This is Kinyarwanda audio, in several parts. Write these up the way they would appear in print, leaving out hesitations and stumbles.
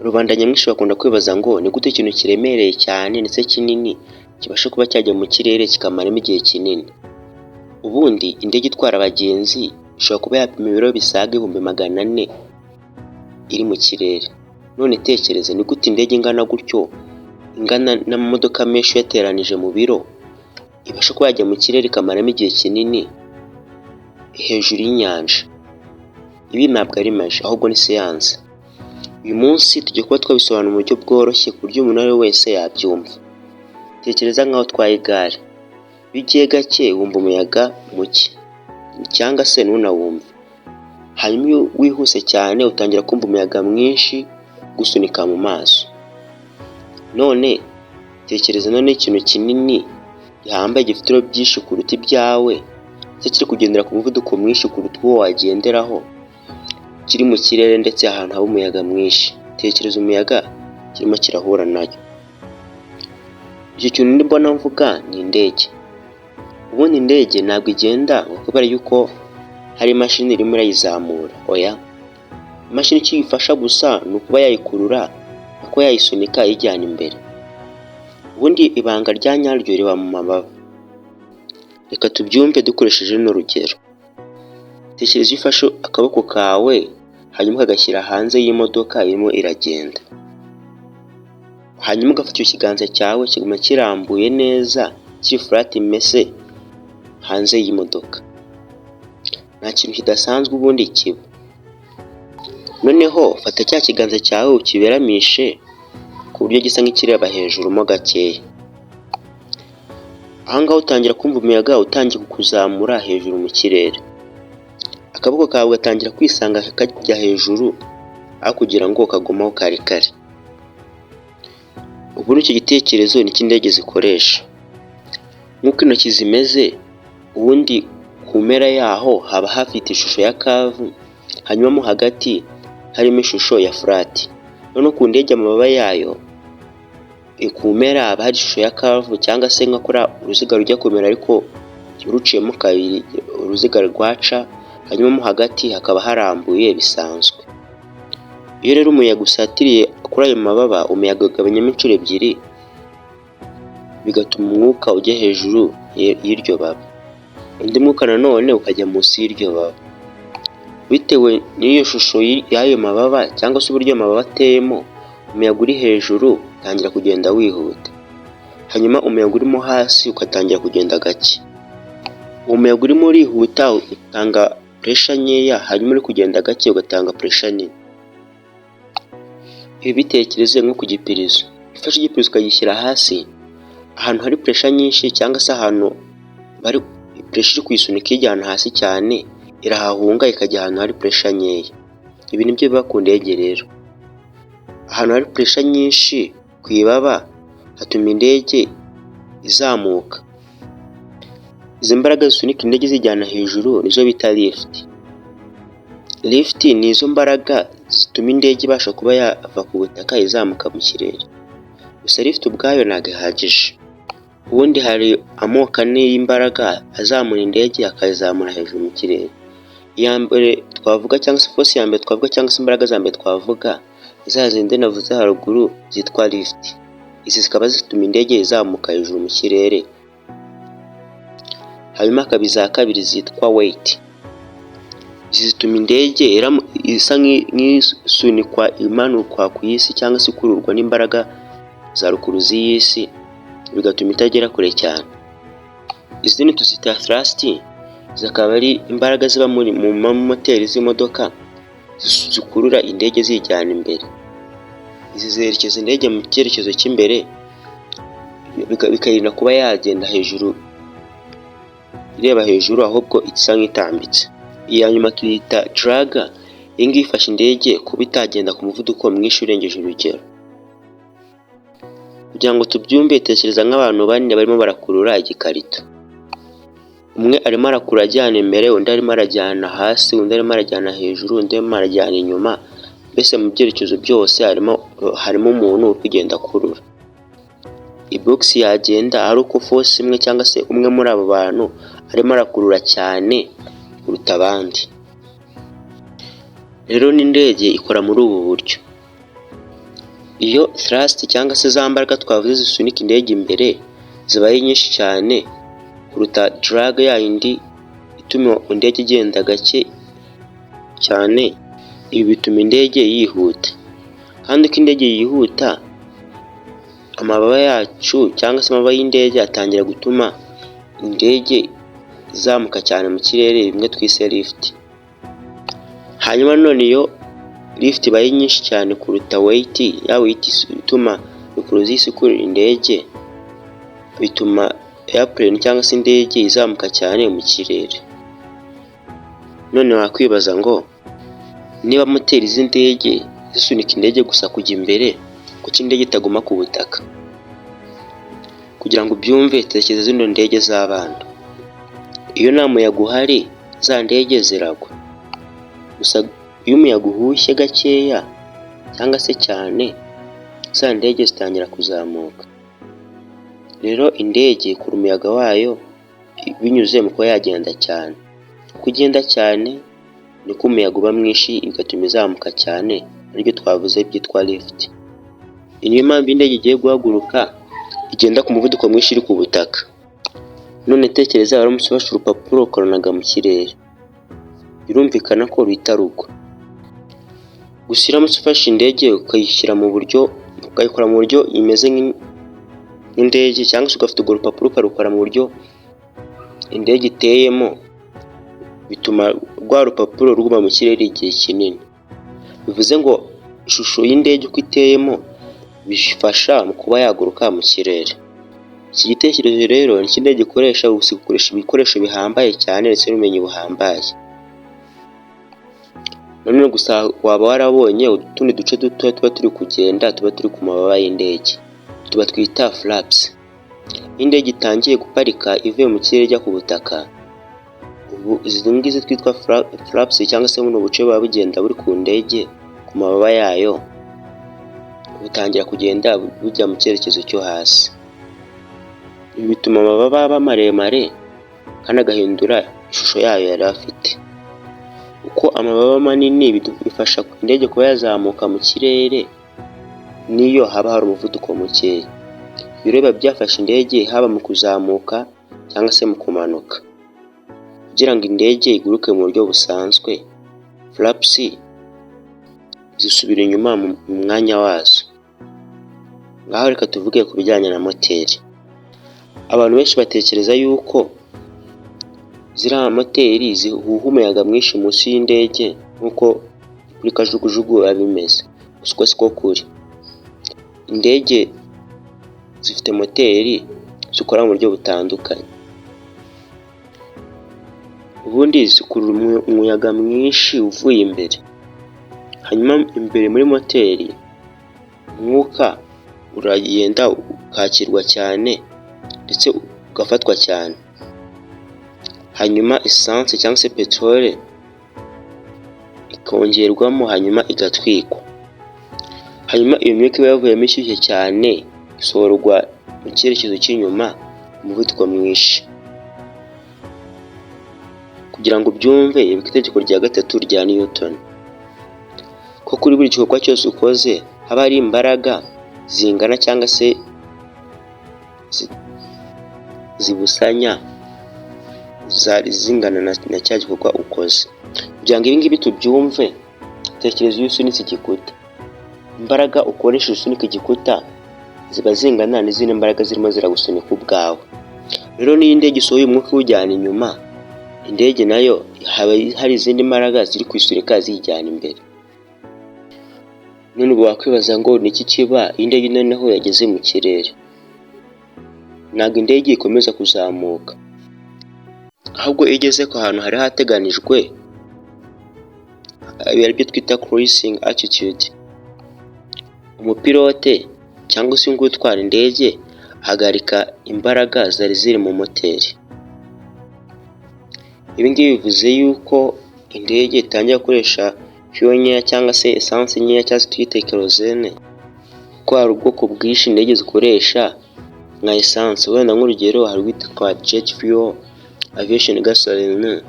Rubanda nyamwinshi bakunda kwibaza ngo ni gute ikintu kiremereye cyane ndetse kinini kibasha kuba cyajya mu kirere kikamaramo igihe kinini. Ubundi indege itwara abagenzi ishobora kuba yapima ibiro bisaga 400,000 iri mu kirere. None tekereza ni gute indege ingana gutyo, ingana n'amamodoka menshi yateranije mu biro, ibasha kuba yajya mu kirere ikamaramo igihe kinini hejuru y'inyanja. Ibi ntabwo ari maji ahubwo ni siyansi. Uyu munsi tugiye kuba twabisobanura mu buryo bworoshye ku buryo umuntu ari wese yabyumva. Tekereza nk'aho utwaye igare, iyo ugiye gake wumva umuyaga muke cyangwa se ntunawumve, hanyuma iyo wihuse cyane utangira kumva umuyaga mwinshi gusunika mu maso. None tekereza ikintu kinini gihambaye gifite ibiro byinshi kuruta ibyawe ndetse kiri kugendera ku muvuduko mwinshi kuruta uwo wagenderaho, kiri mu kirere ndetse ahantu haba umuyaga mwinshi. Tekereza umuyaga kirimo kirahura nayo. Icyo kintu mbona mvuga ni indege. Ubundi indege ntabwo igenda kubera yuko hari imashini irimo irayizamura, oya. Imashini ikiyifasha gusa ni ukuba yayikurura, kuko yayisunika iyijyana imbere. Ubundi ibanga rya nyaryo riba mu mababa. Reka tubyumve dukoresheje n'urugero. Tekereza iyo ufashe akaboko kawe hanyuma ukagashyira hanze y'imodoka irimo iragenda, hanyuma ugafata ikiganza cyawe kiguma kirambuye neza kiri flat mese hanze y'imodoka. Nta kintu kidasanzwe ubundi kiba. Noneho fata cya kiganza cyawe ukiberamishe ku buryo gisa nk'ikireba hejuru mo gakeya. Ahangaho utangira kumva umuyaga utangiye kukuzamura hejuru mu kirere. Akaboko kawe gatangira kwisanga kajya hejuru aho kugira ngo kagumaho kari kare. Ubu icyo gitekerezo ni cy'indege zikoresha. Nk'uko intoki zimeze, ubundi ku mpera yaho haba hafite ishusho ya kavu, hanyuma mo hagati harimo ishusho ya flat. None ku ndege amababa yayo ku mpera haba hari ishusho ya kavu cyangwa se nka kora uruziga rujya kumera ariko ruciyemo kabiri, uruziga rwaca, hanyuma mo hagati hakaba harambuye bisanzwe. Iyo rero umuyaga usatiriye kuri ayo mababa, umuyaga ugabanyamo inshuro ebyiri, bigatuma umwuka ujya hejuru y'iryo baba, undi mwuka nanone ukajya munsi y'iryo baba. Bitewe n'iyo shusho y'ayo mababa cyangwa se uburyo amababa ateyemo, umuyaga uri hejuru utangira kugenda wihuta, hanyuma umuyaga urimo hasi ugatangira kugenda gake. Umuyaga urimo urihuta utanga pressure nkeya, hanyuma uri kugenda gake ugatanga pressure nini. Ibi bitekereze nko ku gipirizo. Ufashe igipirizo ukagishyira hasi ahantu hari pressure nyinshi cyangwa se ahantu bari pressure kuyisunika ijyana hasi cyane, irahahunga ikajya ahantu hari pressure nkeya. Ibi nibyo biba ku ndege rero. Ahantu hari pressure nyinshi ku ibaba hatuma indege izamuka. Izi mbaraga zisunika indege zijyana hejuru nizo bita lift. Lift ni izo mbaraga zituma indege ibasha kuba yava ku butaka izamuka mu kirere. Gusa lift ubwayo ntabwo ihagije. Ubundi hari amoko ane y'imbaraga azamura indege akayizamura hejuru mu kirere. Iya mbere twavuga cyangwa se force ya mbere twavuga cyangwa se imbaraga za mbere twavuga izazinde navuze haruguru zitwa lift. Izi zikaba zituma indege izamuka hejuru mu kirere. Hanyuma kabiza kabiri zitwa weight. Izi zituma indege isa nk'isunikwa imanukwa ku isi cyangwa se ikururwa n'imbaraga za rukuruzi y'isi, bigatuma itagera kure cyane. Izindi tuzita thrust, zikaba ari imbaraga ziba mu moteri z'imodoka zikurura indege zijyana imbere. Izi zerekeza indege mu cyerekezo cy'imbere, bikayirinda kuba yagenda hejuru ireba hejuru, ahubwo isa nk'itambitse. Iya nyuma tuyita drag. Iyi ngiyi ifasha indege kuba itagenda ku muvuduko mwinshi urengeje urugero. Kugira ngo tubyumve, tekereza nk'abantu bane barimo barakurura igikarito. Umwe arimo arakurura ajyana imbere, undi arimo arajyana hasi, undi arimo arajyana hejuru, undi arimo arajyana inyuma. Mbese mu byerekezo byose harimo umuntu uri kugenda akurura. Ibox yagenda ari uko force imwe cyangwa se umwe muri abo bantu arimo arakurura cyane kuruta abandi. Rero n'indege ikora muri ubu buryo. Iyo thrust cyangwa se za mbaraga twavuze zisunika indege imbere zibaye nyinshi cyane kuruta drag yindi ituma indege igenda gake cyane, ibi bituma indege yihuta. Kandi uko indege yihuta, amababa yacu cyangwa se amababa y'indege atangira gutuma indege izamuka cyane mu kirere, bimwe twise lift. Hanyuma none iyo lift ibaye nyinshi cyane kuruta weight, ya weight ituma mikorozi ikurura indege, bituma airplane cyangwa se indege izamuka cyane mu kirere. None wakwibaza ngo niba moteri z'indege zisunika indege gusa kujya imbere, kuki indege itaguma ku butaka? Kugira ngo ubyumve, tekereza zino ndege z'abana. Iyo nta muyaga uhari, za ndege ziragwa. Gusa iyo umuyaga uhushye gakeya cyangwa se cyane, za ndege zitangira kuzamuka. Rero indege ikura umuyaga wayo binyuze mu kuba yagenda cyane. Uko ugenda cyane niko umuyaga uba mwinshi, bigatuma izamuka cyane, aribyo twavuze byitwa lift. Niyo mpamvu indege igiye guhaguruka igenda ku muvuduko mwinshi iri ku butaka. None tekereza waramutse ufashe urupapuro ukarunaga mu kirere, birumvikana ko ruhita rugwa. Gusa uramutse ufashe indege ukayishyira mu buryo, ukayikora mu buryo imeze nk'indege, cyangwa se ugafata urwo rupapuro ukarukora mu buryo indege iteyemo, bituma rwa rupapuro ruguma mu kirere igihe kinini. Bivuze ngo ishusho y'indege uko iteyemo bifasha mu kuba yaguruka mu kirere. Iki gitekerezo rero ni cy'indege ikoresha ibikoresho bihambaye cyane ndetse n'ubumenyi buhambaye. None gusa waba warabonye utundi duce duto tuba turi kugenda, tuba turi ku mababa y'indege, tuba twita flaps. Indege itangiye guparika ivuye mu kirere ijya ku butaka, ubu izi ngizi twitwa flaps cyangwa se buno buce buba bugenda buri ku ndege ku mababa yayo, butangira kugenda bujya mu cyerekezo cyo hasi. Ibi bituma amababa aba maremare kandi agahindura ishusho yayo yari afite. Uko amababa manini bifasha indege kuba yazamuka mu kirere niyo haba hari umuvuduko mukeya. Bireba byafasha indege haba mu kuzamuka cyangwa se mu kumanuka. Kugira ngo indege iguruke mu buryo busanzwe, flaps zisubira inyuma mu mwanya wazo. Ngaho reka tuvuge ku bijyanye na moteri. Abantu benshi batekereza yuko ziriya moteri zihuha umuyaga mwinshi munsi y'indege nk'uko kuri kajugujugu biba bimeze. Gusa siko kuri. Indege zifite moteri zikora mu buryo butandukanye. Ubundi zikurura umuyaga mwinshi uvuye imbere. Hanyuma imbere muri moteri umwuka uragenda ukakirwa cyane ndetse ugafatwa cyane. Hanyuma essence cyangwa se petrole ikongerwamo, hanyuma igatwikwa. Hanyuma iyo myuka iba yavuyemo ishyushye cyane isohorwa mu cyerekezo cy'inyuma umuvuduko mwinshi. Kugira ngo ubyumve, ibuka itegeko rya gatatu rya Newton, ko kuri buri gikorwa cyose ukoze haba hari imbaraga zingana cyangwa se zibusanya zari zingana na cya gikorwa ukoze. Kugira ngo ibi ngibi tubyumve, tekereza iyo usunitse igikuta. Imbaraga ukoresha usunika igikuta ziba zingana n'izindi mbaraga zirimo ziragusunika ubwawe. Rero niyo indege isohoye umwuka iwujyana inyuma, indege nayo haba hari izindi mbaraga ziri kwisunika ziyijyana imbere. None ubu wakwibaza ngo ni iki kiba indege noneho yageze mu kirere? Ntabwo indege ikomeza kuzamuka, ahubwo igeze ku hantu hari hateganijwe, aribyo twita cruising altitude, umupilote cyangwa se utwara indege ahagarika imbaraga zari ziri mu moteri. Ibi ngibi bivuze yuko indege itangira gukoresha fuel nkeya cyangwa se essence nkeya cyangwa se twite kerosene, kuko hari ubwoko bwinshi indege zikoresha nka essence. Wenda nk'urugero hari ubwitwa jet fuel, aviation gasoline,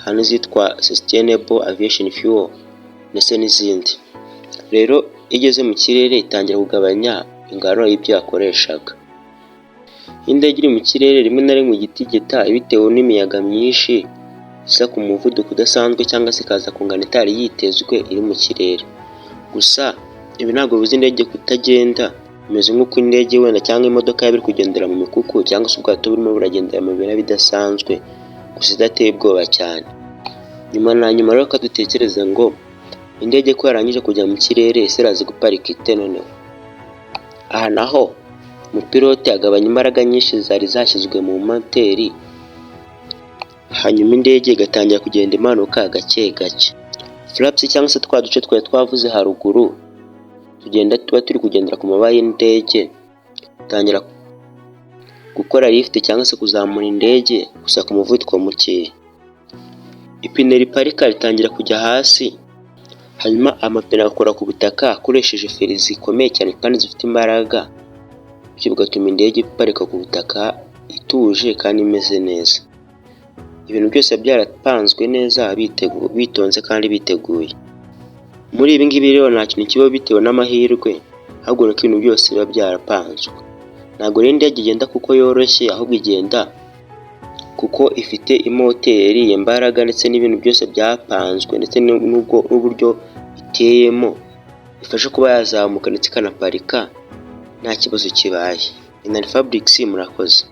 hari n'izitwa sustainable aviation fuel ndetse n'izindi. Rero iyo igeze mu kirere itangira kugabanya ingano y'ibyo yakoreshaga. Iyo indege iri mu kirere rimwe na rimwe igitigita bitewe n'imiyaga myinshi isa ku muvuduko udasanzwe cyangwa se ikaza ku ngano itari yitezwe iri mu kirere. Gusa ibi ntabwo bibuza indege kutagenda, bimeze nk'uko indege wenda cyangwa imodoka yaba iri kugendera mu mikuku cyangwa se ubwato burimo buragendera mu birere bidasanzwe, gusa idateye ubwoba cyane. Nyuma na nyuma rero ko dutekereza ngo indege ko yarangije kujya mu kirere ese irazi guparika ite noneho? Aha naho umupilote agabanya imbaraga nyinshi zari zashyizwe mu moteri, hanyuma indege igatangira kugenda imanuka gake gake. Flaps cyangwa se twa duce twari twavuze haruguru tuba turi kugendera ku mababa y'indege, dutangira gukora lift cyangwa se kuzamura indege gusa ku muvuduko mukeya. Ipine riparika ritangira kujya hasi, hanyuma amapine agakora ku butaka akoresheje feri zikomeye cyane kandi zifite imbaraga, bityo bigatuma indege iparika ku butaka ituje kandi imeze neza. Ibintu byose byarapanzwe neza bitonze kandi biteguye. Muri ibi ngibi rero nta kintu kiba bitewe n'amahirwe, ahubwo nuko ibintu byose biba byarapanzwe. Ntabwo rero indege igenda kuko yoroshye, ahubwo igenda kuko ifite imoteri, imbaraga ndetse n'ibintu byose byapanzwe ndetse n'uburyo iteyemo bifasha kuba yazamuka ndetse ikanaparika nta kibazo kibaye. Inari Fabrics murakoze.